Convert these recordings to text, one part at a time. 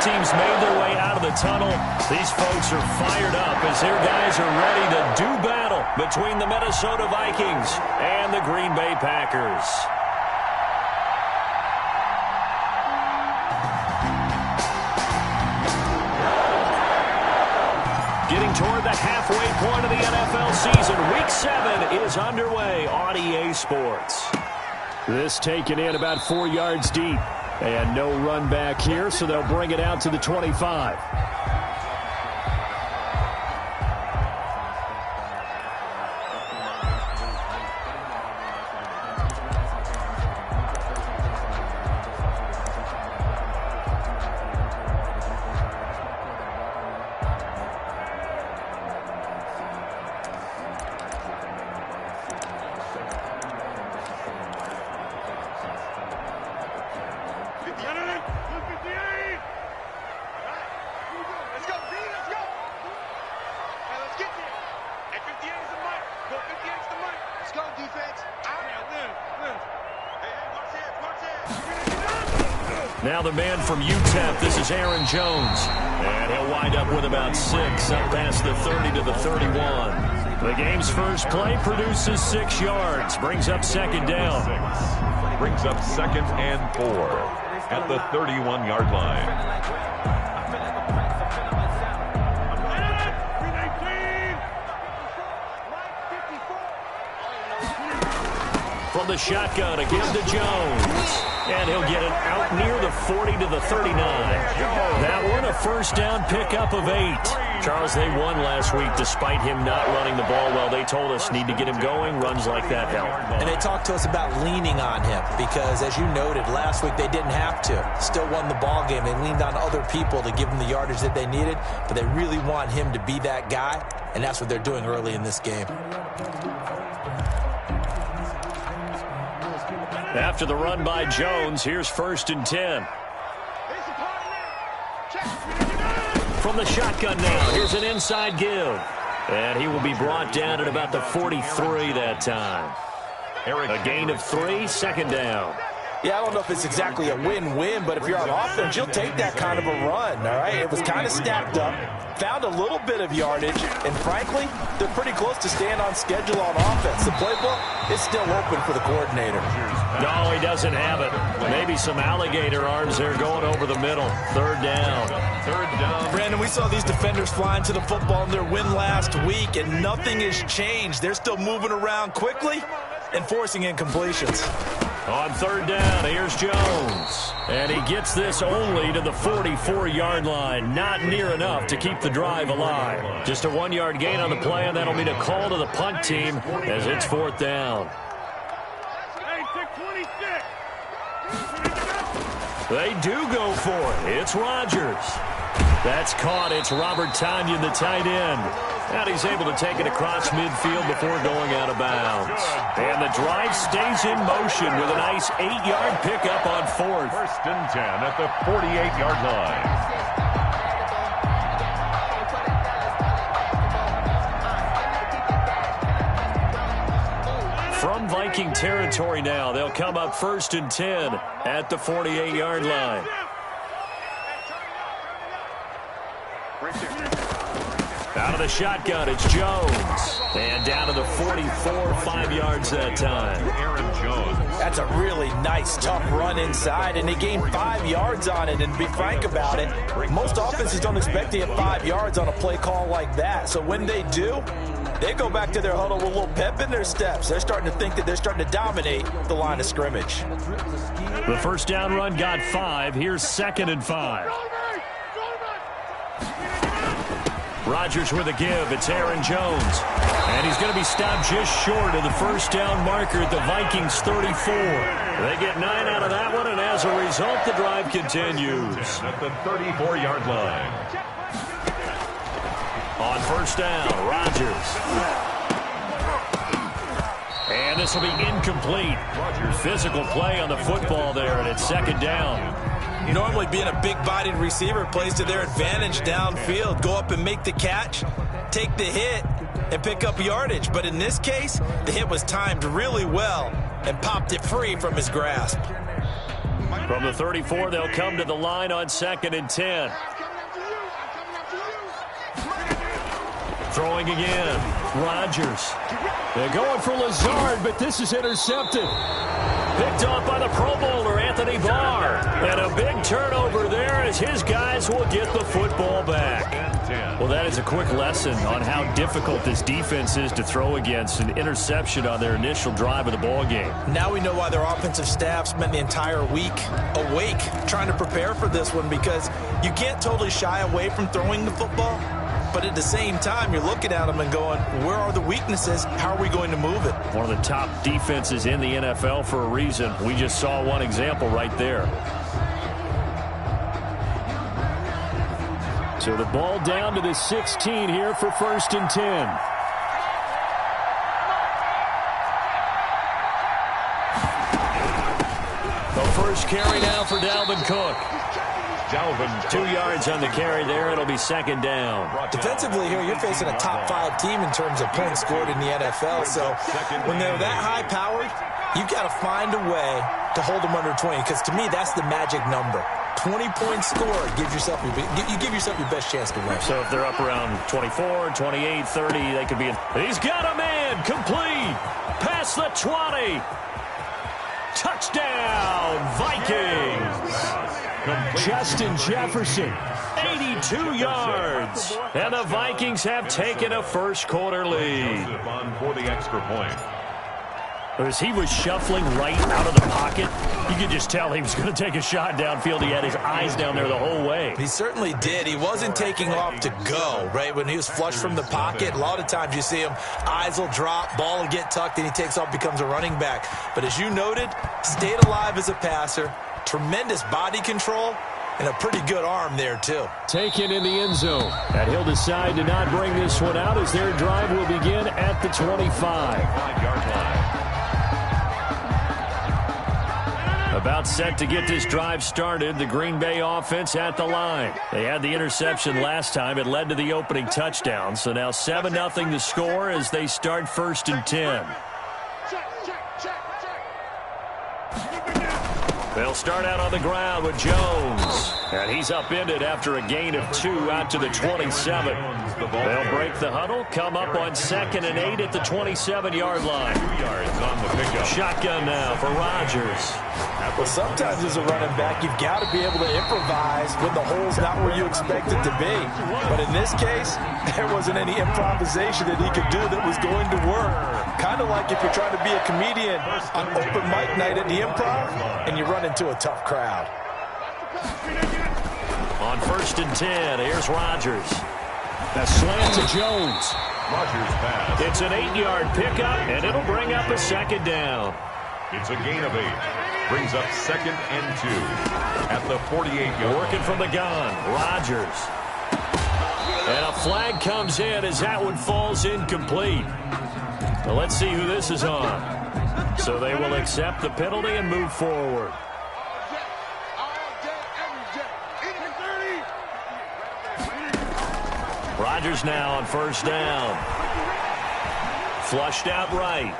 teams made their way out of the tunnel. These folks are fired up as their guys are ready to do battle between the Minnesota Vikings and the Green Bay Packers. Getting toward the halfway point of the NFL season, Week 7 is underway on EA Sports. This taken in about 4 yards deep. And no run back here, so they'll bring it out to the 25. Now the man from UTEP, this is Aaron Jones. And he'll wind up with about 6 up past the 30 to the 31. The game's first play produces 6 yards, brings up second down. Brings up 2nd and 4 at the 31-yard line. From the shotgun, again to Jones. And he'll get it out near the 40 to the 39. That one, a first down pickup of 8. Charles, they won last week despite him not running the ball well. They told us need to get him going. Runs like that help. And they talked to us about leaning on him because, as you noted, last week they didn't have to. Still won the ball game. They leaned on other people to give them the yardage that they needed, but they really want him to be that guy, and that's what they're doing early in this game. After the run by Jones, here's 1st and 10. From the shotgun now, here's an inside give. And he will be brought down at about the 43 that time. A gain of 3, second down. Yeah, I don't know if it's exactly a win-win, but if you're on offense, you'll take that kind of a run, all right? It was kind of stacked up, found a little bit of yardage, and frankly, they're pretty close to staying on schedule on offense. The playbook is still open for the coordinator. No, he doesn't have it. Maybe some alligator arms there going over the middle. Third down. Brandon, we saw these defenders flying to the football in their win last week, and nothing has changed. They're still moving around quickly and forcing incompletions. On third down, here's Jones. And he gets this only to the 44-yard line. Not near enough to keep the drive alive. Just a 1-yard gain on the play, and that'll mean a call to the punt team as it's 4th down. They do go for it. It's Rodgers. That's caught. It's Robert Tonyan, the tight end. And he's able to take it across midfield before going out of bounds. And the drive stays in motion with a nice 8-yard pickup on 4th. 1st and 10 at the 48-yard line. From Viking territory now, they'll come up 1st and 10 at the 48-yard line. Out of the shotgun, it's Jones. And down to the 44, 5 yards that time. Aaron Jones. That's a really nice, tough run inside, and they gained 5 yards on it. And to be frank about it, most offenses don't expect to get 5 yards on a play call like that. So when they do, they go back to their huddle with a little pep in their steps. They're starting to think that they're starting to dominate the line of scrimmage. The first down run got 5. Here's 2nd and 5. Rodgers with a give. It's Aaron Jones. And he's going to be stopped just short of the first down marker at the Vikings 34. They get 9 out of that one, and as a result, the drive continues. At the 34-yard line. On first down, Rodgers. And this will be incomplete. Physical play on the football there, and it's 2nd down. Normally being a big-bodied receiver plays to their advantage downfield. Go up and make the catch, take the hit, and pick up yardage. But in this case, the hit was timed really well and popped it free from his grasp. From the 34, they'll come to the line on 2nd and 10. Throwing again. Rodgers. They're going for Lazard, but this is intercepted. Picked off by the Pro Bowler, Anthony Barr. And a big turnover there as his guys will get the football back. Well, that is a quick lesson on how difficult this defense is to throw against. An interception on their initial drive of the ball game. Now we know why their offensive staff spent the entire week awake trying to prepare for this one, because you can't totally shy away from throwing the football. But at the same time, you're looking at them and going, where are the weaknesses? How are we going to move it? One of the top defenses in the NFL for a reason. We just saw one example right there. So the ball down to the 16 here for 1st and 10. The first carry now for Dalvin Cook. 2 yards on the carry there. It'll be 2nd down. Defensively here, you're facing a top 5 team in terms of points scored in the NFL. So when they're that high-powered, you've got to find a way to hold them under 20, because to me, that's the magic number. 20-point score, you give yourself your best chance to win. So if they're up around 24, 28, 30, they could be in. He's got a man. Complete. Past the 20. Touchdown, Vikings. Justin Jefferson, 82 yards. And the Vikings have taken a first-quarter lead. For the extra point. As he was shuffling right out of the pocket, you could just tell he was going to take a shot downfield. He had his eyes down there the whole way. He certainly did. He wasn't taking off to go, right? When he was flushed from the pocket, a lot of times you see him, eyes will drop, ball will get tucked, and he takes off, becomes a running back. But as you noted, stayed alive as a passer, tremendous body control, and a pretty good arm there, too. Taken in the end zone. And he'll decide to not bring this one out as their drive will begin at the 25. 5-yard line. About set to get this drive started, the Green Bay offense at the line. They had the interception last time. It led to the opening touchdown. So now 7-0 the score as they start 1st and 10. They'll start out on the ground with Jones. And he's upended after a gain of 2 out to the 27. They'll break the huddle, come up on 2nd and 8 at the 27-yard line. 2 yards on the pickup. Shotgun now for Rodgers. Well, sometimes as a running back, you've got to be able to improvise when the hole's not where you expect it to be. But in this case, there wasn't any improvisation that he could do that was going to work. Kind of like if you're trying to be a comedian on open mic night at the Improv and you run into a tough crowd. On 1st and 10, here's Rodgers. A slant to Jones. Rodgers pass. It's an 8-yard pickup, and it'll bring up a 2nd down. It's a gain of 8. Brings up 2nd and 2 at the 48-yard. Working from the gun, Rodgers. And a flag comes in as that one falls incomplete. Well, let's see who this is on. So they will accept the penalty and move forward. Rodgers now on 1st down. Flushed out right.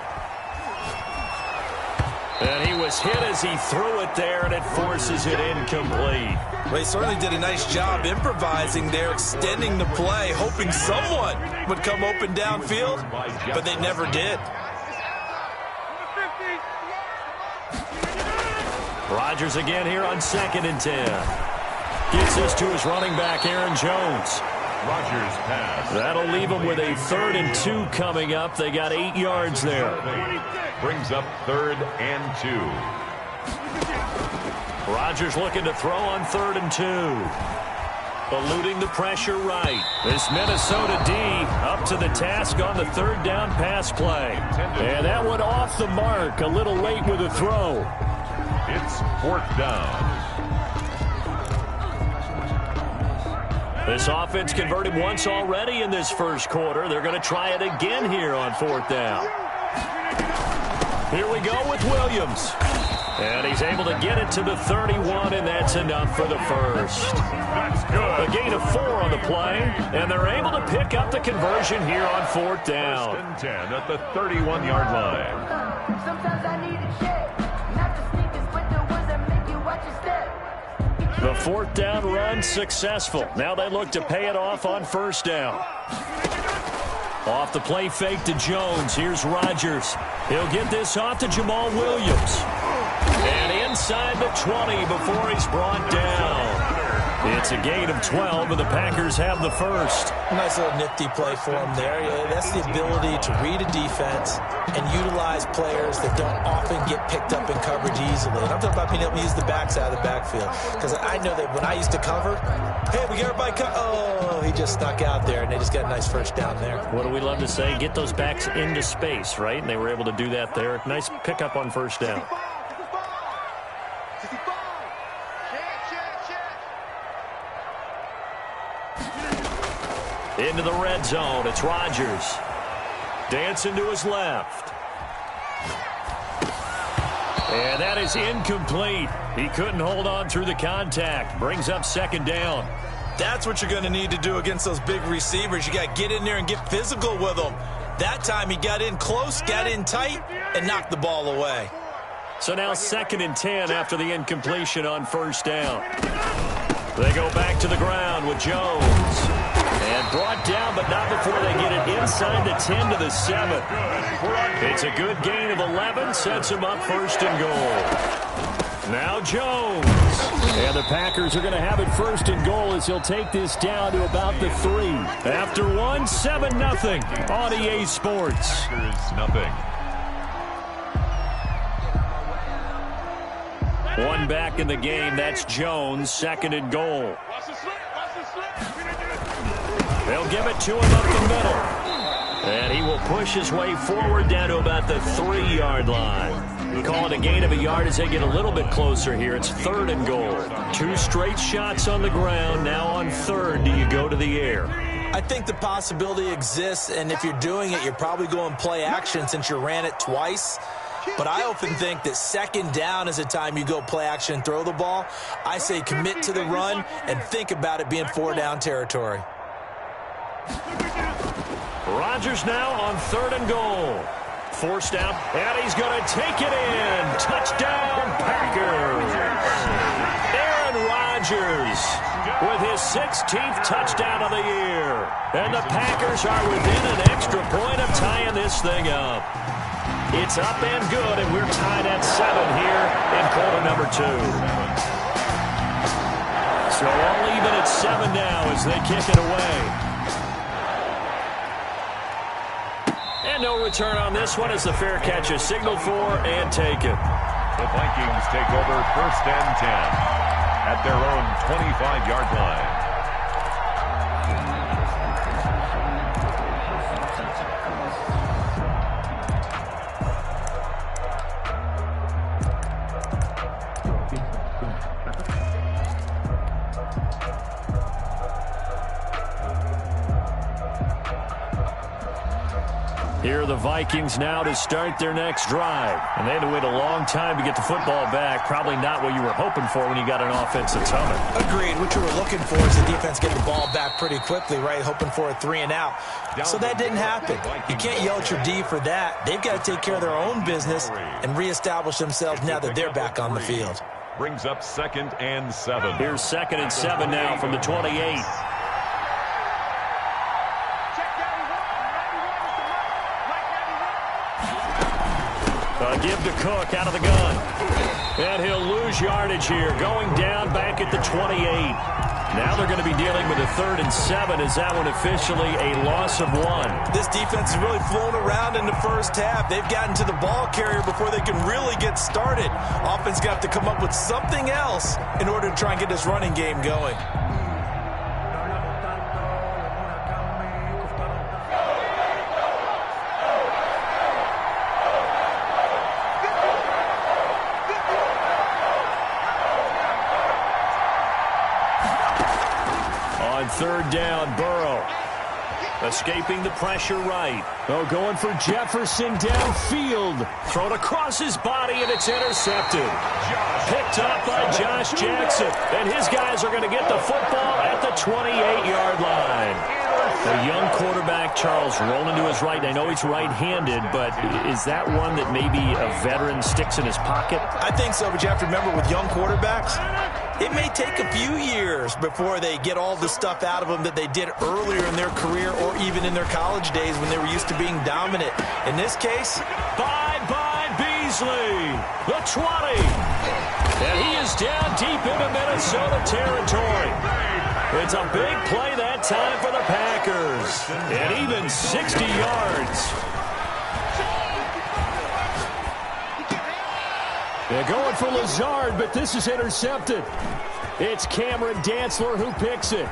And he was hit as he threw it there, and it forces it incomplete. Well, he certainly did a nice job improvising there, extending the play, hoping someone would come open downfield, but they never did. Rodgers again here on 2nd and 10. Gets this to his running back, Aaron Jones. Rodgers pass. That'll leave them with a 3rd and 2 coming up. They got 8 yards there. Brings up 3rd and 2. Rodgers looking to throw on 3rd and 2. Eluding the pressure right. This Minnesota D up to the task on the 3rd down pass play. And that one off the mark. A little late with a throw. It's 4th down. This offense converted once already in this first quarter. They're going to try it again here on 4th down. Here we go with Williams. And he's able to get it to the 31, and that's enough for the first. That's good. A gain of 4 on the play, and they're able to pick up the conversion here on 4th down. 1st and 10 at the 31-yard line. Sometimes I need a check, not the sneakers, but the ones that make you watch your The fourth down run successful. Now they look to pay it off on first down. Off the play fake to Jones. Here's Rodgers. He'll get this off to Jamal Williams. And inside the 20 before he's brought down. It's a gain of 12, and the Packers have the first. Nice little nifty play for him there. That's the ability to read a defense and utilize players that don't often get picked up in coverage easily. And I'm talking about being able to use the backside of the backfield. Because I know that when I used to cover, hey, we get everybody oh, he just snuck out there, and they just got a nice first down there. What do we love to say? Get those backs into space, right? And they were able to do that there. Nice pickup on first down. Into the red zone. It's Rodgers. Dancing to his left. And that is incomplete. He couldn't hold on through the contact. Brings up second down. That's what you're going to need to do against those big receivers. You got to get in there and get physical with them. That time he got in close, got in tight, and knocked the ball away. So now 2nd and 10 after the incompletion on first down. They go back to the ground with Jones. And brought down, but not before they get it inside the 10 to the 7. It's a good gain of 11, sets him up first and goal. Now Jones. And the Packers are going to have it first and goal as he'll take this down to about the 3. After 7-0 on EA Sports. Nothing. One back in the game. That's Jones, 2nd and goal. They'll give it to him up the middle. And he will push his way forward down to about the 3-yard line. We call it a gain of a yard as they get a little bit closer here. It's 3rd and goal. 2 straight shots on the ground. Now on 3rd, do you go to the air? I think the possibility exists, and if you're doing it, you're probably going play action since you ran it twice. But I often think that 2nd down is the time you go play action and throw the ball. I say commit to the run and think about it being 4-down territory. Rodgers now on 3rd and goal. Forced out, and he's going to take it in. Touchdown, Packers. Aaron Rodgers with his 16th touchdown of the year. And the Packers are within an extra point of tying this thing up. It's up and good, and we're tied at 7 here in quarter number 2. So all even at 7 now as they kick it away. And no return on this one as the fair catch is signaled for and taken. The Vikings take over 1st and 10 at their own 25-yard line. Here are the Vikings now to start their next drive. And they had to wait a long time to get the football back. Probably not what you were hoping for when you got an offensive tunnel. Agreed. What you were looking for is the defense getting the ball back pretty quickly, right? Hoping for a 3 and out. So that didn't happen. You can't yell at your D for that. They've got to take care of their own business and reestablish themselves now that they're back on the field. Brings up 2nd and 7. Here's 2nd and 7 now from the 28. Give to Cook out of the gun. And he'll lose yardage here. Going down back at the 28. Now they're going to be dealing with a 3rd and 7. Is that one officially a loss of 1? This defense has really flown around in the first half. They've gotten to the ball carrier before they can really get started. Offense going to have to come up with something else in order to try and get this running game going. On 3rd down, Burrow. Escaping the pressure right. Oh, going for Jefferson downfield. Thrown across his body, and it's intercepted. Picked up by Josh Jackson. And his guys are going to get the football at the 28-yard line. A young quarterback, Charles, rolling to his right. I know he's right-handed, but is that one that maybe a veteran sticks in his pocket? I think so, but you have to remember with young quarterbacks, It may take a few years before they get all the stuff out of them that they did earlier in their career or even in their college days when they were used to being dominant. In this case, bye-bye Beasley, the 20. And he is down deep into Minnesota territory. It's a big play that time for the Packers. And even 60 yards. They're going for Lazard, but this is intercepted. It's Cameron Dantzler who picks it.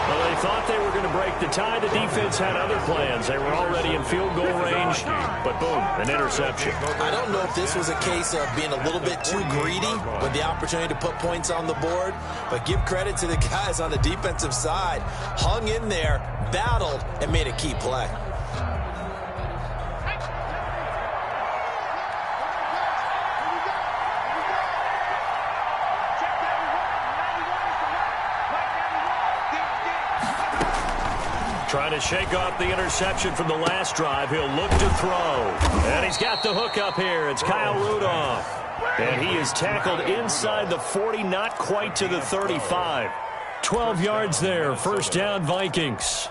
Well, they thought they were going to break the tie. The defense had other plans. They were already in field goal range, but boom, an interception. I don't know if this was a case of being a little bit too greedy with the opportunity to put points on the board, but give credit to the guys on the defensive side. Hung in there, battled, and made a key play. Trying to shake off the interception from the last drive. He'll look to throw. And he's got the hook up here. It's Kyle Rudolph. And he is tackled inside the 40, not quite to the 35. 12 yards there. First down, Vikings.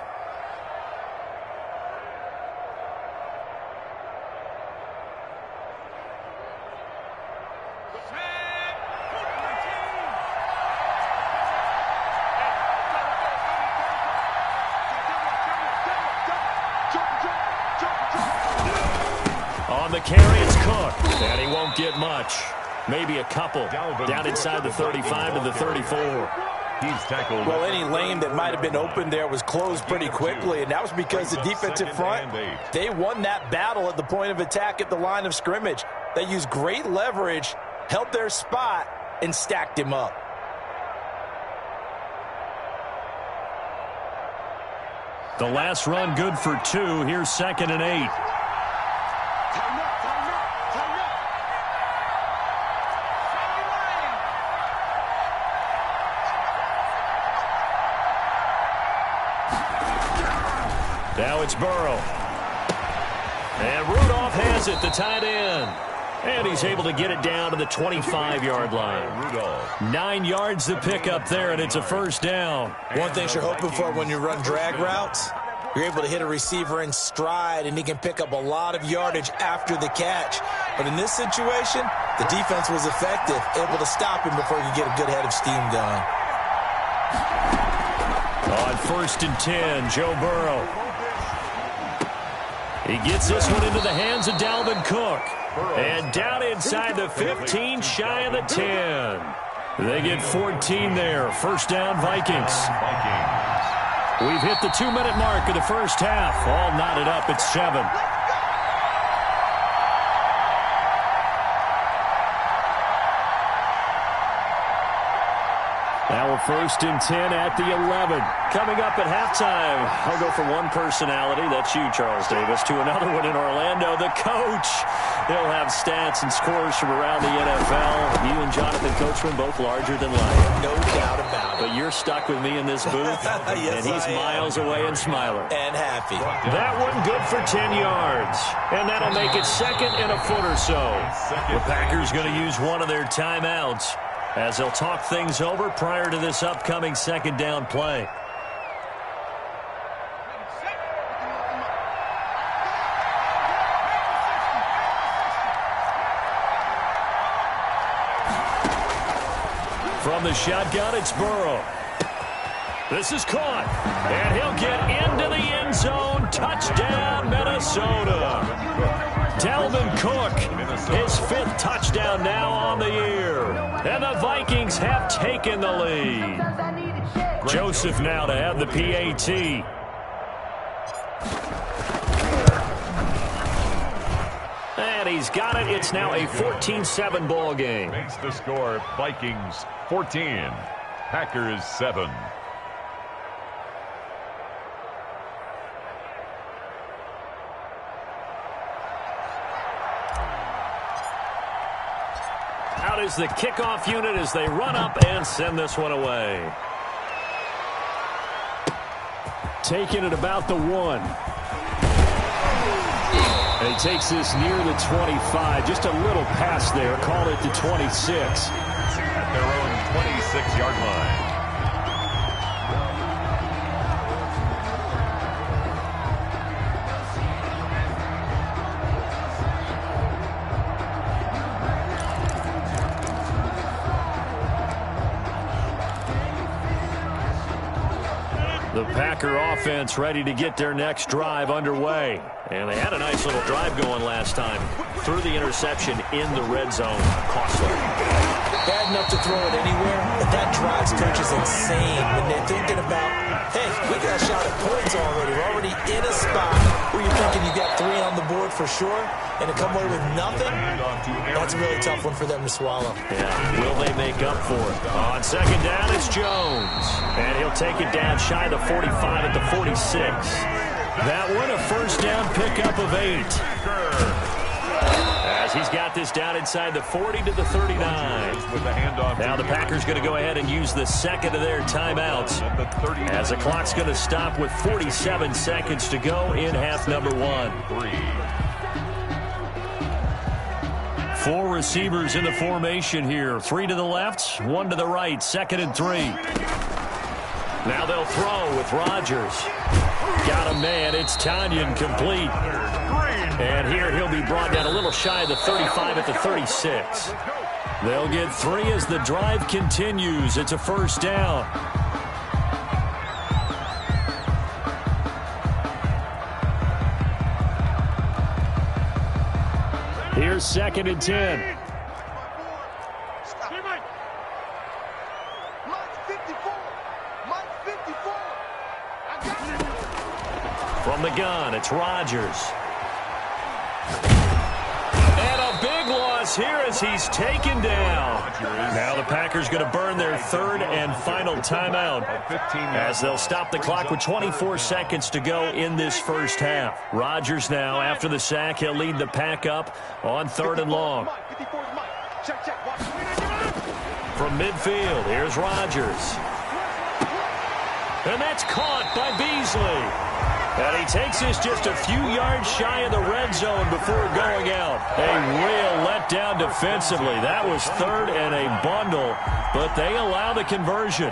On the carry, it's Cook. And he won't get much. Maybe a couple. Down inside the 35 to the 34. He's tackled. Well, any lane that might have been open there was closed pretty quickly, and that was because the defensive front, they won that battle at the point of attack at the line of scrimmage. They used great leverage, held their spot, and stacked him up. The last run good for 2. Here's 2nd and 8. Now it's Burrow. And Rudolph has it, the tight end. And he's able to get it down to the 25-yard line. 9 yards to pick up there, and it's a first down. One thing you're hoping for when you run drag routes, you're able to hit a receiver in stride, and he can pick up a lot of yardage after the catch. But in this situation, the defense was effective, able to stop him before he could get a good head of steam going. On 1st and 10, Joe Burrow. He gets this one into the hands of Dalvin Cook. And down inside the 15, shy of the 10. They get 14 there. First down, Vikings. We've hit the 2-minute mark of the first half. All knotted up at 7. Now we're 1st and 10 at the 11. Coming up at halftime, I'll go from one personality, that's you, Charles Davis, to another one in Orlando, the coach. He'll have stats and scores from around the NFL. You and Jonathan Coachman both larger than life. No doubt about it. But you're stuck with me in this booth, yes, and he's miles away and smiling. And happy. That one good for 10 yards. And that'll make it 2nd and a foot or so. The Packers going to use one of their timeouts as they'll talk things over prior to this upcoming 2nd down play. From the shotgun, it's Burrow. This is caught, and he'll get into the end zone. Touchdown, Minnesota. Dalvin Cook, his 5th touchdown now on the year. And the Vikings have taken the lead. Joseph now to have the PAT. And he's got it. It's now a 14-7 ball game. Makes the score Vikings 14, Packers 7. Out is the kickoff unit as they run up and send this one away. Taking it about the 1. And he takes this near the 25. Just a little pass there. Call it the 26. At their own 26-yard line. The Packer offense ready to get their next drive underway. And they had a nice little drive going last time. Threw the interception in the red zone. Costly. Bad enough to throw it anywhere, but that drives coaches insane when they're thinking about, hey, we got a shot at points already. We're already in a spot where you're thinking you got 3 on the board for sure, and to come away with nothing, that's a really tough one for them to swallow. Yeah, will they make up for it? On second down, it's Jones. And he'll take it down shy of the 45 at the 46. That one a first down pickup of 8. As he's got this down inside the 40 to the 39. Now the Packers going to go ahead and use the second of their timeouts. As the clock's going to stop with 47 seconds to go in half number 1. 4 receivers in the formation here. 3 to the left, 1 to the right. 2nd and 3. Now they'll throw with Rodgers. Got a man. It's Tanyan complete. And here he'll be brought down a little shy of the 35 at the 36. They'll get 3 as the drive continues. It's a first down. Here's 2nd and 10. From the gun, it's Rodgers. And a big loss here as he's taken down. Now the Packers going to burn their 3rd and final timeout as they'll stop the clock with 24 seconds to go in this first half. Rodgers now, after the sack, he'll lead the Pack up on 3rd and long. From midfield, here's Rodgers. And that's caught by Beasley. And he takes this just a few yards shy of the red zone before going out. A real letdown defensively. That was 3rd and a bundle, but they allow the conversion.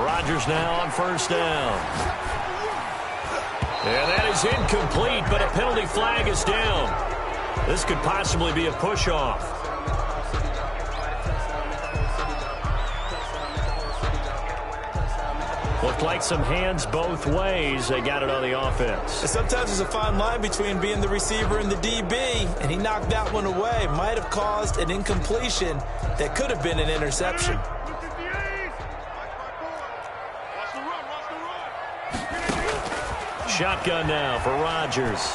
Rodgers now on first down. And that is incomplete, but a penalty flag is down. This could possibly be a push-off. Looked like some hands both ways. They got it on the offense. Sometimes there's a fine line between being the receiver and the DB, and he knocked that one away. Might have caused an incompletion that could have been an interception. Shotgun now for Rodgers.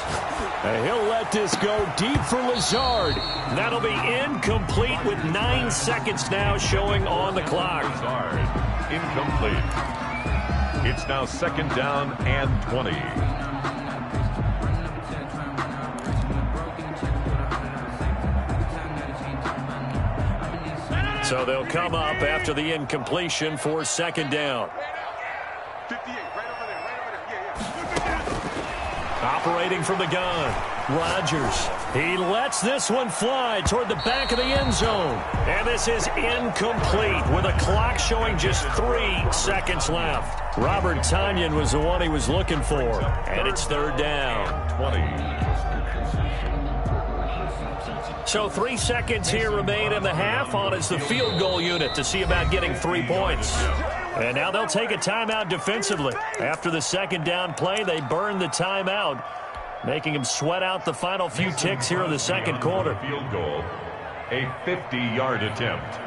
And he'll let this go deep for Lazard. That'll be incomplete with 9 seconds now showing on the clock. Lazard, incomplete. It's now 2nd down and 20. So they'll come up after the incompletion for 2nd down. 58, right over there. Operating from the gun, Rodgers. He lets this one fly toward the back of the end zone. And this is incomplete with a clock showing just 3 seconds left. Robert Tanyan was the one he was looking for. And it's 3rd down. 20. So 3 seconds here remain in the half on as the field goal unit to see about getting 3 points. And now they'll take a timeout defensively. After the 2nd down play, they burn the timeout, making them sweat out the final few ticks here in the 2nd quarter. Field goal, a 50-yard attempt.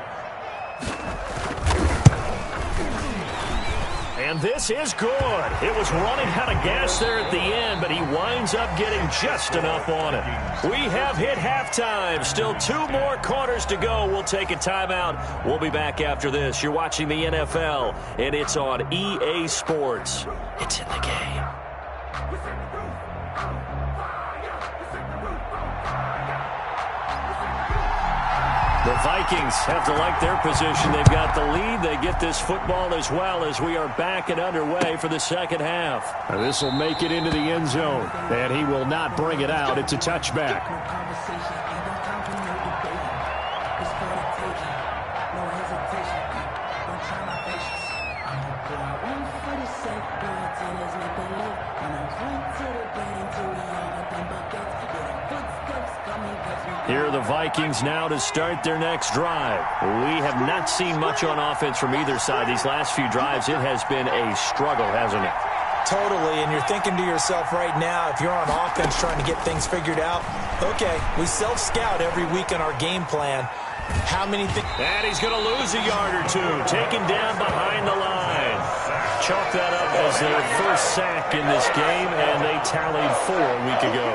And this is good. It was running out of gas there at the end, but he winds up getting just enough on it. We have hit halftime. Still 2 more quarters to go. We'll take a timeout. We'll be back after this. You're watching the NFL, and it's on EA Sports. It's in the game. The Vikings have to like their position. They've got the lead. They get this football as well as we are back and underway for the second half. This will make it into the end zone, and he will not bring it out. It's a touchback. Here are the Vikings now to start their next drive. We have not seen much on offense from either side these last few drives. It has been a struggle, hasn't it? Totally, and you're thinking to yourself right now, if you're on offense trying to get things figured out, okay, we self-scout every week in our game plan. How many things? And he's going to lose a yard or two, taken down behind the line. Chalk that up as their first sack in this game, and they tallied 4 a week ago.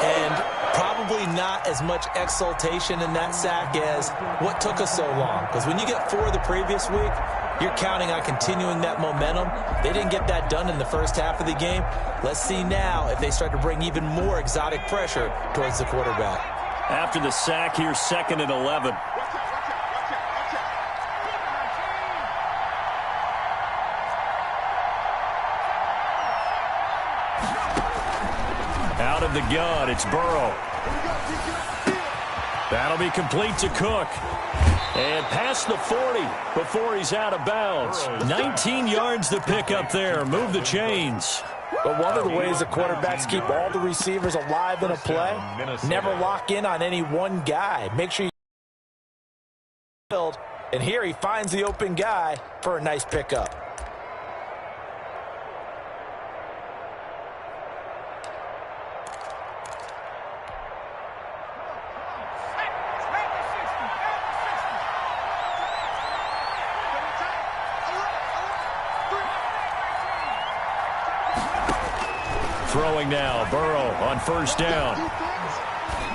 And probably not as much exultation in that sack as what took us so long. Because when you get 4 the previous week, you're counting on continuing that momentum. They didn't get that done in the first half of the game. Let's see now if they start to bring even more exotic pressure towards the quarterback. After the sack, here's 2nd and 11. Out of the gun, it's Burrow. That'll be complete to Cook. And past the 40 before he's out of bounds. 19 yards to pick up there. Move the chains. But one of the ways the quarterbacks keep all the receivers alive in a play, never lock in on any one guy. Make sure you build. And here he finds the open guy for a nice pickup. Throwing now, Burrow on first down.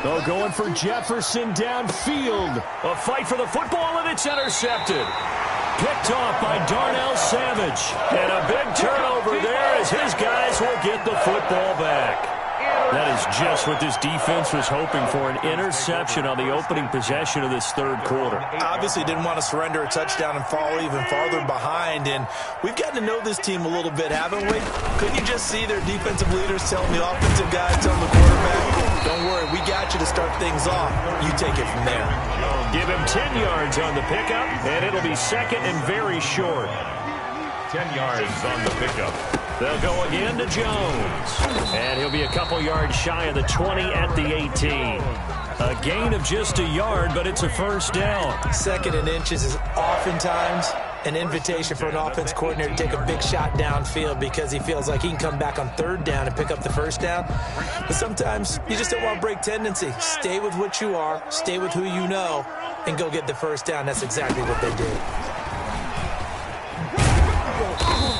Oh, going for Jefferson downfield. A fight for the football, and it's intercepted. Picked off by Darnell Savage. And a big turnover there as his guys will get the football back. That is just what this defense was hoping for, an interception on the opening possession of this third quarter. Obviously didn't want to surrender a touchdown and fall even farther behind, and we've gotten to know this team a little bit, haven't we? Couldn't you just see their defensive leaders telling the offensive guys, telling the quarterback, don't worry, we got you to start things off. You take it from there. Give him 10 yards on the pickup, and it'll be 2nd and very short. 10 yards on the pickup. They'll go again to Jones. And he'll be a couple yards shy of the 20 at the 18. A gain of just a yard, but it's a first down. 2nd and inches is oftentimes an invitation for an offense coordinator to take a big shot downfield because he feels like he can come back on 3rd down and pick up the first down. But sometimes you just don't want to break tendency. Stay with what you are, stay with who you know, and go get the first down. That's exactly what they did.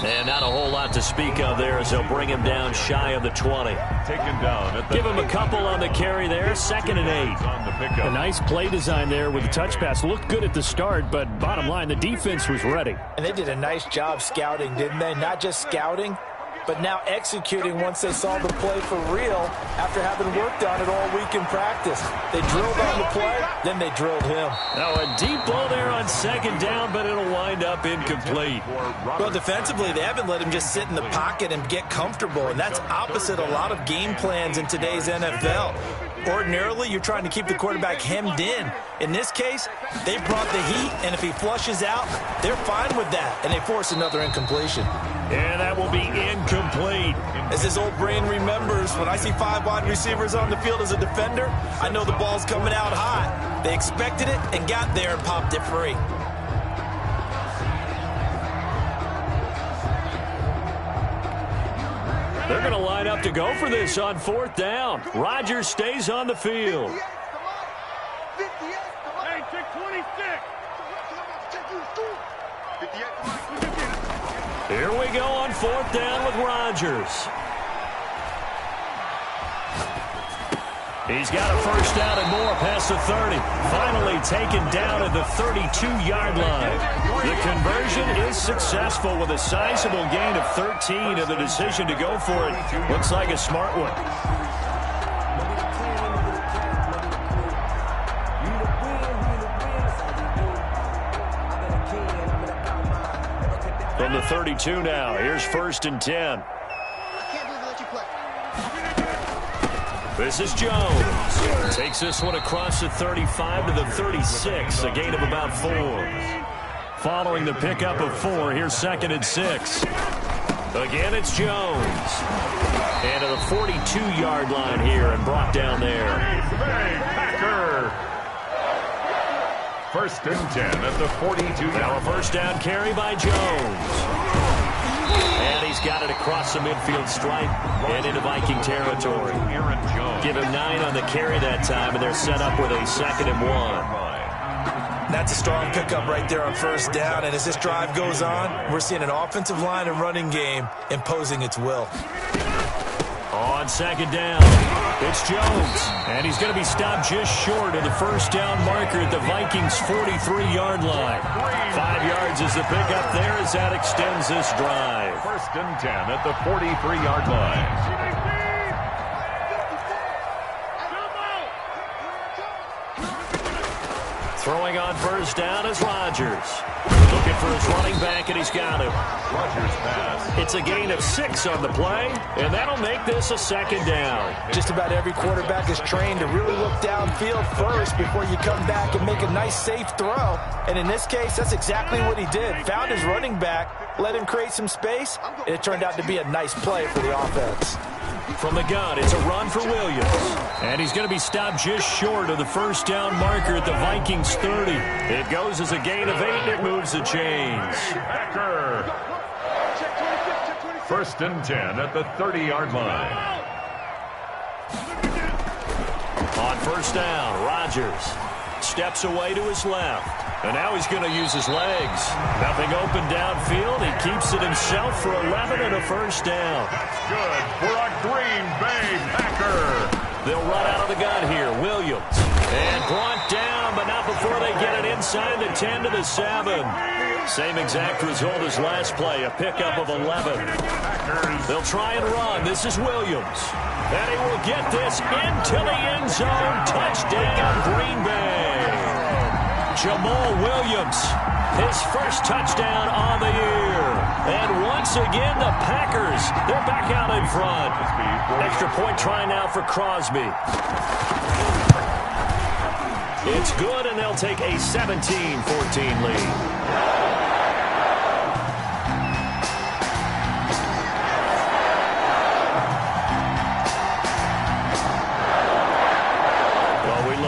And not a whole lot to speak of there as they'll bring him down shy of the 20. Taken down at the Give him a couple on the carry there. 2nd and 8. on the pickup. A nice play design there with the touch pass. Looked good at the start, but bottom line, the defense was ready. And they did a nice job scouting, didn't they? Not just scouting, but now executing once they saw the play for real after having worked on it all week in practice. They drilled on the play, then they drilled him. Now a deep ball there on 2nd down, but it'll wind up incomplete. Well, defensively, they haven't let him just sit in the pocket and get comfortable, and that's opposite a lot of game plans in today's NFL. Ordinarily, you're trying to keep the quarterback hemmed in. In this case, they brought the heat, and if he flushes out, they're fine with that, and they force another incompletion. And that will be incomplete. As his old brain remembers, when I see 5 wide receivers on the field as a defender, I know the ball's coming out hot. They expected it and got there and popped it free. They're going to line up to go for this on 4th down. Rodgers stays on the field. Hey, check 26. Here we go on 4th down with Rodgers. He's got a first down and more past the 30. Finally taken down at the 32-yard line. The conversion is successful with a sizable gain of 13, and the decision to go for it looks like a smart one. 32 now. Here's 1st and 10. This is Jones. Takes this one across the 35 to the 36, a gain of about 4. Following the pickup of 4, here's 2nd and 6. Again, it's Jones. And to the 42-yard line here and brought down there. Packer. 1st and 10 at the 42. Now a first down carry by Jones. And he's got it across the midfield stripe and into Viking territory. Give him 9 on the carry that time, and they're set up with a 2nd and 1. That's a strong pickup right there on 1st down. And as this drive goes on, we're seeing an offensive line and running game imposing its will. On 2nd down, it's Jones. And he's going to be stopped just short of the 1st down marker at the Vikings' 43-yard line. 5 yards is the pickup there as that extends this drive. 1st and 10 at the 43-yard line. Throwing on 1st down is Rodgers. Looking for his running back, and he's got him. Rodgers pass. It's a gain of 6 on the play, and that'll make this a 2nd down. Just about every quarterback is trained to really look downfield first before you come back and make a nice, safe throw. And in this case, that's exactly what he did. Found his running back, let him create some space, and it turned out to be a nice play for the offense. From the gun, it's a run for Williams. And he's going to be stopped just short of the 1st down marker at the Vikings' 30. It goes as a gain of 8, and it moves the chains. Packer. 1st and 10 at the 30-yard line. On 1st down, Rodgers steps away to his left. And now he's going to use his legs. Nothing open downfield. He keeps it himself for 11 and a 1st down. That's good for a Green Bay Packer. They'll run out of the gun here. Williams. And brought down, but not before they get it inside the 10 to the 7. Same exact result as last play, a pickup of 11. They'll try and run. This is Williams. And he will get this into the end zone. Touchdown, Green Bay. Jamal Williams, his 1st touchdown on the year. And once again, the Packers, they're back out in front. Extra point try now for Crosby. It's good, and they'll take a 17-14 lead.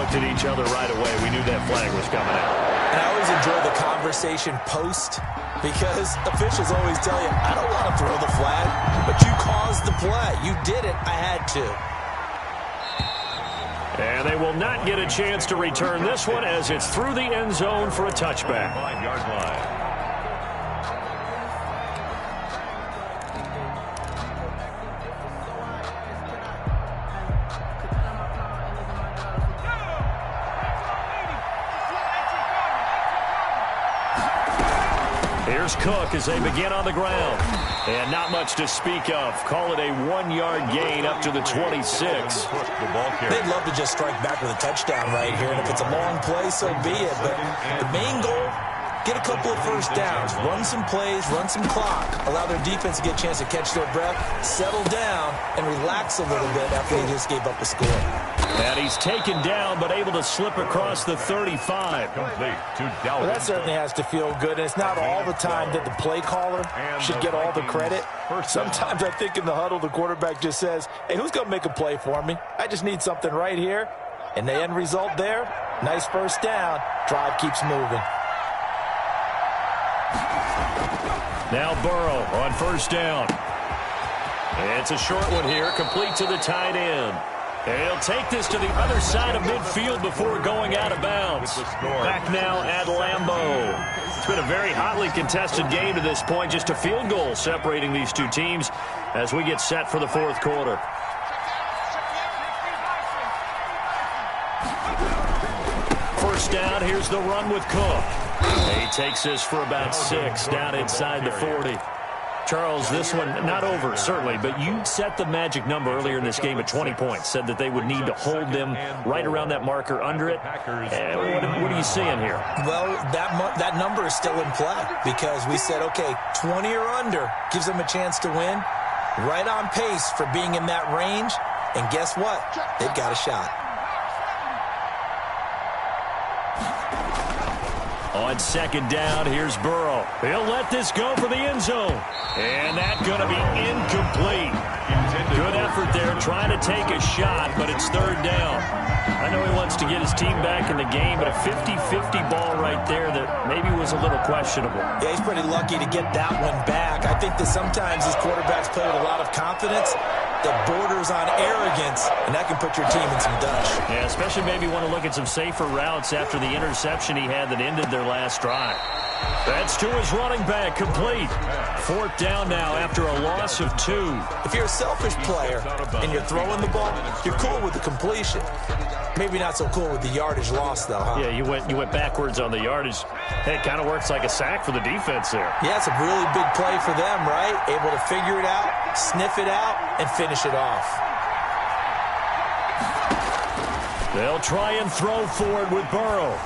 At each other right away. We knew that flag was coming out. And I always enjoy the conversation post because officials always tell you, I don't want to throw the flag, but you caused the play. You did it. I had to. And they will not get a chance to return this one as it's through the end zone for a touchback. 5-yard line. Here's Cook as they begin on the ground. And not much to speak of. Call it a 1-yard gain up to the 26. They'd love to just strike back with a touchdown right here. And if it's a long play, so be it. But the main goal, get a couple of 1st downs. Run some plays, run some clock. Allow their defense to get a chance to catch their breath, settle down, and relax a little bit after they just gave up a score. And he's taken down, but able to slip across the 35. Complete to Well, that certainly has to feel good. And it's not all the time that the play caller should get all the credit. Sometimes I think in the huddle, the quarterback just says, hey, who's going to make a play for me? I just need something right here. And the end result there, nice 1st down. Drive keeps moving. Now Burrow on 1st down. It's a short one here, complete to the tight end. And he'll take this to the other side of midfield before going out of bounds. Back now at Lambeau. It's been a very hotly contested game to this point. Just a field goal separating these two teams as we get set for the 4th quarter. First down, here's the run with Cook. He takes this for about 6 down inside the 40. Charles, this one not over, certainly, but you set the magic number earlier in this game at 20 points. Said that they would need to hold them right around that marker under it. What are you seeing here? Well, that number is still in play because we said, okay, 20 or under gives them a chance to win. Right on pace for being in that range. And guess what? They've got a shot. On second down, here's Burrow. He'll let this go for the end zone. And that's going to be incomplete. Good effort there trying to take a shot, but it's third down. I know he wants to get his team back in the game, but a 50-50 ball right there that maybe was a little questionable. Yeah, he's pretty lucky to get that one back. I think that sometimes these quarterbacks play with a lot of confidence that borders on arrogance, and that can put your team in some dutch. Yeah, especially maybe want to look at some safer routes after the interception he had that ended their last drive. That's to his running back, complete. Fourth down now after a loss of 2. If you're a selfish player and you're throwing the ball, you're cool with the completion. Maybe not so cool with the yardage loss, though, huh? Yeah, you went backwards on the yardage. Hey, it kind of works like a sack for the defense there. Yeah, it's a really big play for them, right? Able to figure it out, sniff it out, and finish it off. They'll try and throw forward with Burrow.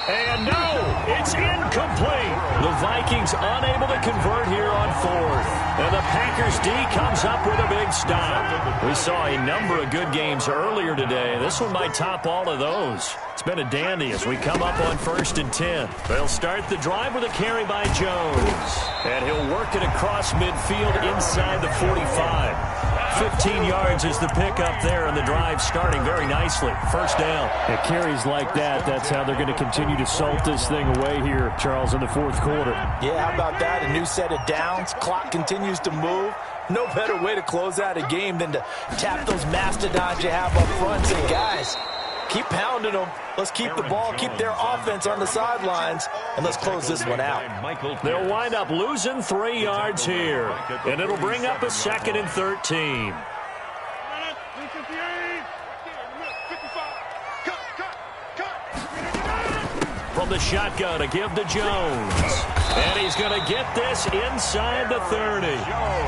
And no, it's incomplete. The Vikings unable to convert here on fourth. And the Packers D comes up with a big stop. We saw a number of good games earlier today. This one might top all of those. It's been a dandy as we come up on 1st and 10. They'll start the drive with a carry by Jones. And he'll work it across midfield inside the 45. 15 yards is the pickup there, and the drive starting very nicely. First down. It carries like that. That's how they're going to continue to salt this thing away here, Charles, in the fourth quarter. Yeah, how about that? A new set of downs. Clock continues to move. No better way to close out a game than to tap those mastodons you have up front. And guys, keep pounding them. Let's keep the ball, keep their offense on the sidelines, and let's close this one out. They'll wind up losing 3 yards here, and it'll bring up a 2nd and 13. From the shotgun, a give to Jones. And he's going to get this inside the 30.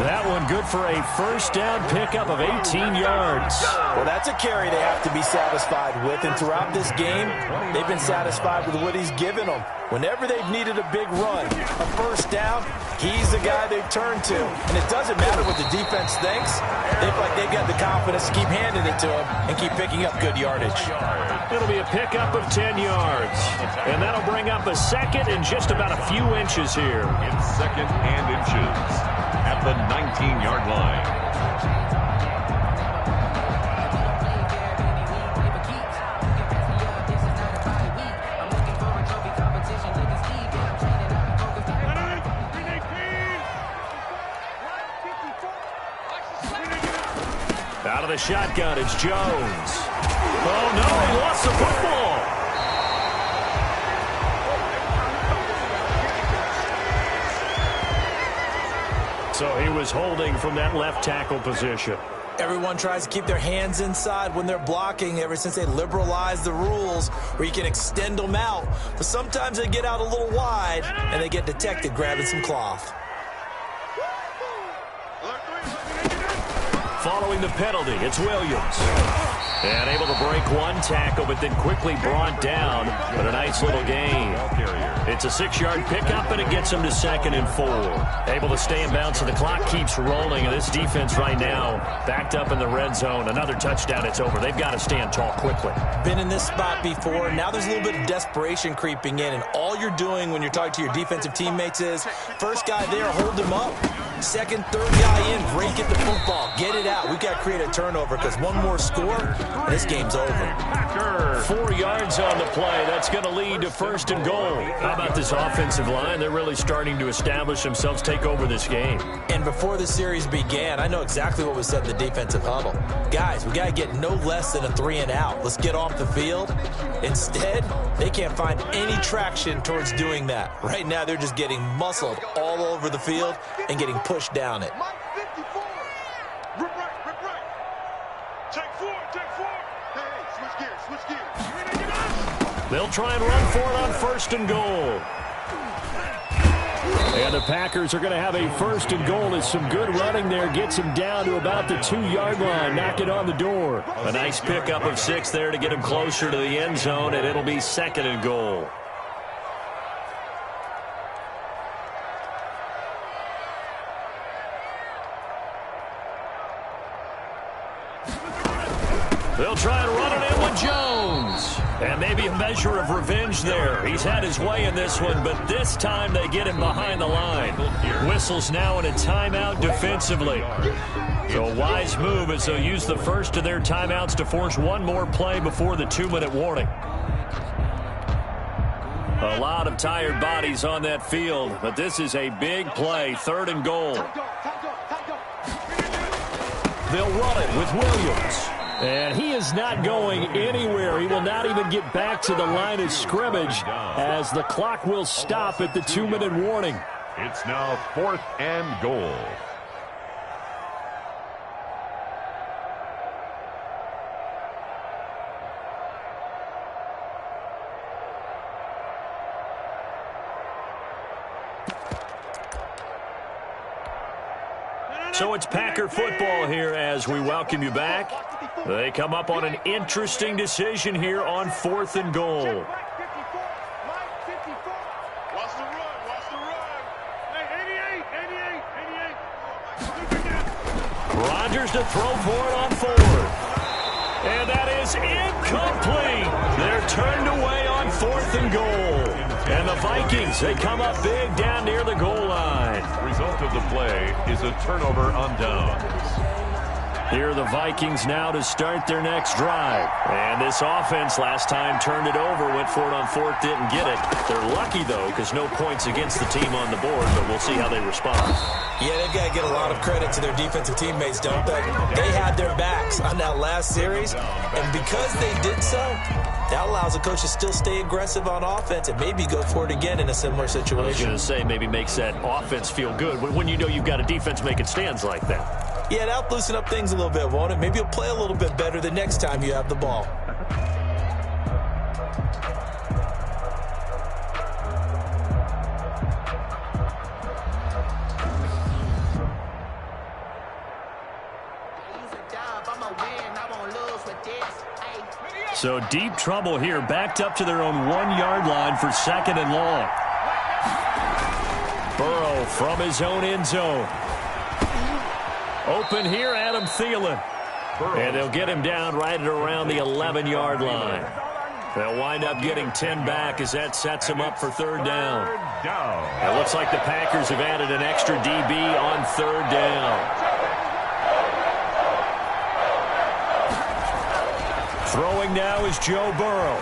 That one good for a first down pickup of 18 yards. Well, that's a carry they have to be satisfied with. And throughout this game, they've been satisfied with what he's given them. Whenever they've needed a big run, a first down, he's the guy they've turned to. And it doesn't matter what the defense thinks. They feel like they've got the confidence to keep handing it to him and keep picking up good yardage. It'll be a pickup of 10 yards. And that'll bring up a 2nd and just about a few inches here. In 2nd and inches at the 19-yard line. Out of the shotgun, it's Jones. Oh, no, he lost the football. So he was holding from that left tackle position. Everyone tries to keep their hands inside when they're blocking ever since they liberalized the rules where you can extend them out. But sometimes they get out a little wide and they get detected grabbing some cloth. Following the penalty, it's Williams. And able to break one tackle, but then quickly brought down. But a nice little gain. It's a 6-yard pickup, and it gets him to 2nd and 4. Able to stay in bounds, so the clock keeps rolling. And this defense right now backed up in the red zone. Another touchdown, it's over. They've got to stand tall quickly. Been in this spot before. Now there's a little bit of desperation creeping in. And all you're doing when you're talking to your defensive teammates is, first guy there, hold him up. Second, third guy in, break it the football. Get it out. We've got to create a turnover because one more score, and this game's over. 4 yards on the play. That's going to lead to 1st and goal. How about this offensive line? They're really starting to establish themselves, take over this game. And before the series began, I know exactly what was said in the defensive huddle. Guys, we got to get no less than a 3 and out. Let's get off the field. Instead, they can't find any traction towards doing that. Right now, they're just getting muscled all over the field and getting pushed down it. They'll try and run for it on 1st and goal. And the Packers are going to have a first and goal as some good running there gets him down to about the 2-yard line. Knock it on the door. A nice pickup of 6 there to get him closer to the end zone, and it'll be second and goal. They'll try and run it in with Jones. And maybe a measure of revenge there. He's had his way in this one, but this time they get him behind the line. Whistles now in a timeout defensively. So a wise move as they'll use the first of their timeouts to force one more play before the 2-minute warning. A lot of tired bodies on that field, but this is a big play, 3rd and goal. They'll run it with Williams. And he is not going anywhere. He will not even get back to the line of scrimmage as the clock will stop at the 2-minute warning. It's now 4th and goal. So it's Packer football here as we welcome you back. They come up on an interesting decision here on 4th and goal. Watch the run. Hey, 88. Rodgers to throw for it on 4th. And that is incomplete. They're turned away on 4th and goal. And the Vikings, they come up big down near the goal line. The result of the play is a turnover on downs. Here are the Vikings now to start their next drive. And this offense last time turned it over, went for it on 4th, didn't get it. They're lucky, though, because no points against the team on the board, but we'll see how they respond. Yeah, they've got to get a lot of credit to their defensive teammates, don't they? They had their backs on that last series, and because they did so, that allows the coach to still stay aggressive on offense and maybe go for it again in a similar situation. I was going to say maybe makes that offense feel good when you know you've got a defense making stands like that. Yeah, that'll loosen up things a little bit, won't it? Maybe you'll play a little bit better the next time you have the ball. So deep trouble here, backed up to their own 1-yard line for 2nd and long. Burrow from his own end zone. Open here, Adam Thielen. And they'll get him down right at around the 11-yard line. They'll wind up getting 10 back as that sets him up for 3rd down. It looks like the Packers have added an extra DB on 3rd down. Throwing now is Joe Burrow.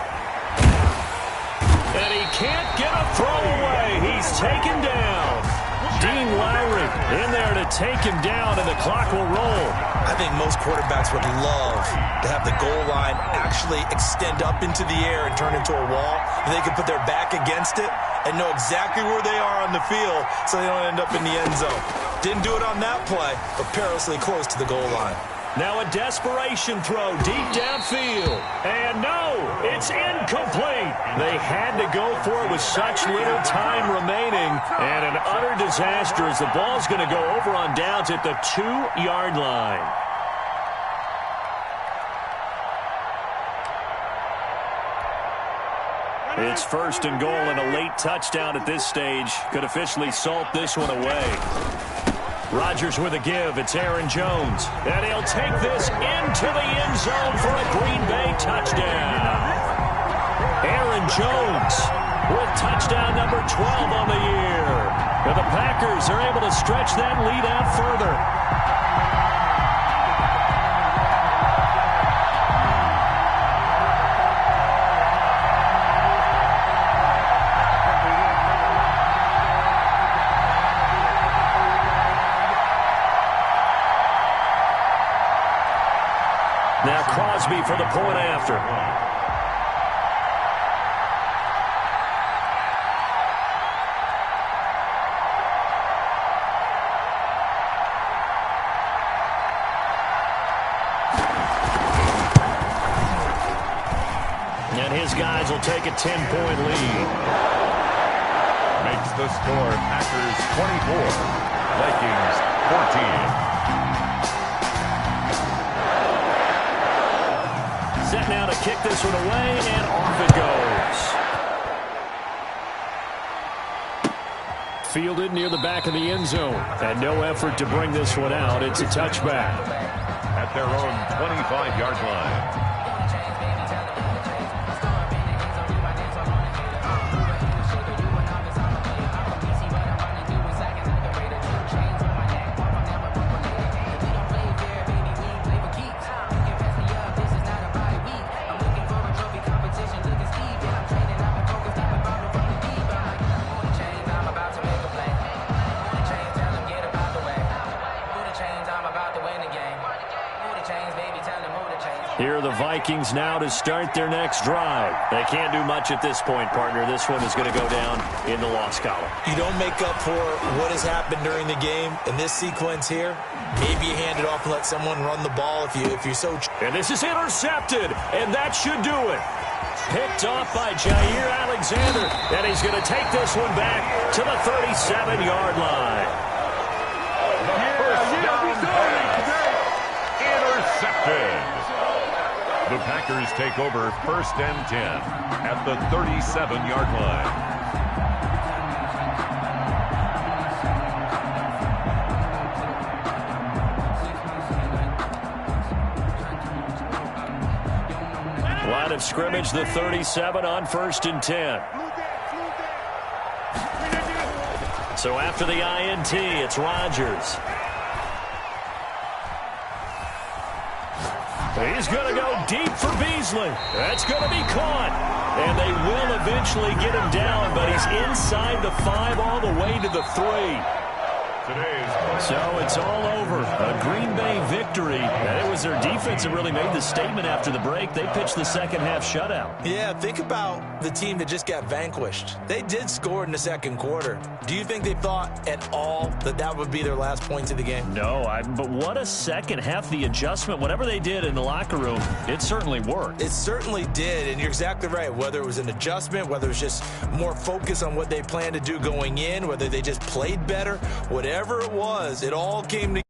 And he can't get a throw away. He's taken down. Dean Lowry in there to take him down, and the clock will roll. I think most quarterbacks would love to have the goal line actually extend up into the air and turn into a wall, and they can put their back against it and know exactly where they are on the field so they don't end up in the end zone. Didn't do it on that play, but perilously close to the goal line. Now a desperation throw deep downfield. And no, it's incomplete. They had to go for it with such little time remaining. And an utter disaster as the ball's going to go over on downs at the 2-yard line. It's 1st and goal, and a late touchdown at this stage could officially salt this one away. Rodgers with a give. It's Aaron Jones. And he'll take this into the end zone for a Green Bay touchdown. Aaron Jones with touchdown number 12 on the year. And the Packers are able to stretch that lead out further. Now Crosby for the point after. And his guys will take a 10-point lead. Makes the score. Packers 24, Vikings 14. Set now to kick this one away, and off it goes. Fielded near the back of the end zone. And no effort to bring this one out. It's a touchback. At their own 25-yard line. Here are the Vikings now to start their next drive. They can't do much at this point, partner. This one is going to go down in the loss column. You don't make up for what has happened during the game. In this sequence here, maybe you hand it off and let someone run the ball if you're so... And this is intercepted, and that should do it. Picked off by Jair Alexander, and he's going to take this one back to the 37-yard line. First down pass. Intercepted. The Packers take over 1st and 10 at the 37-yard line. Line of scrimmage, the 37 on 1st and 10. So after the INT, it's Rodgers. He's going to go deep for Beasley. That's going to be caught. And they will eventually get him down, but he's inside the 5 all the way to the 3. So it's all over. A Green Bay victory. And it was their defense that really made the statement after the break. They pitched the second half shutout. Yeah, think about the team that just got vanquished. They did score in the second quarter. Do you think they thought at all that that would be their last points of the game? No, but what a second half. The adjustment, whatever they did in the locker room, it certainly worked. It certainly did, and you're exactly right. Whether it was an adjustment, whether it was just more focus on what they planned to do going in, whether they just played better, whatever it was, it all came together.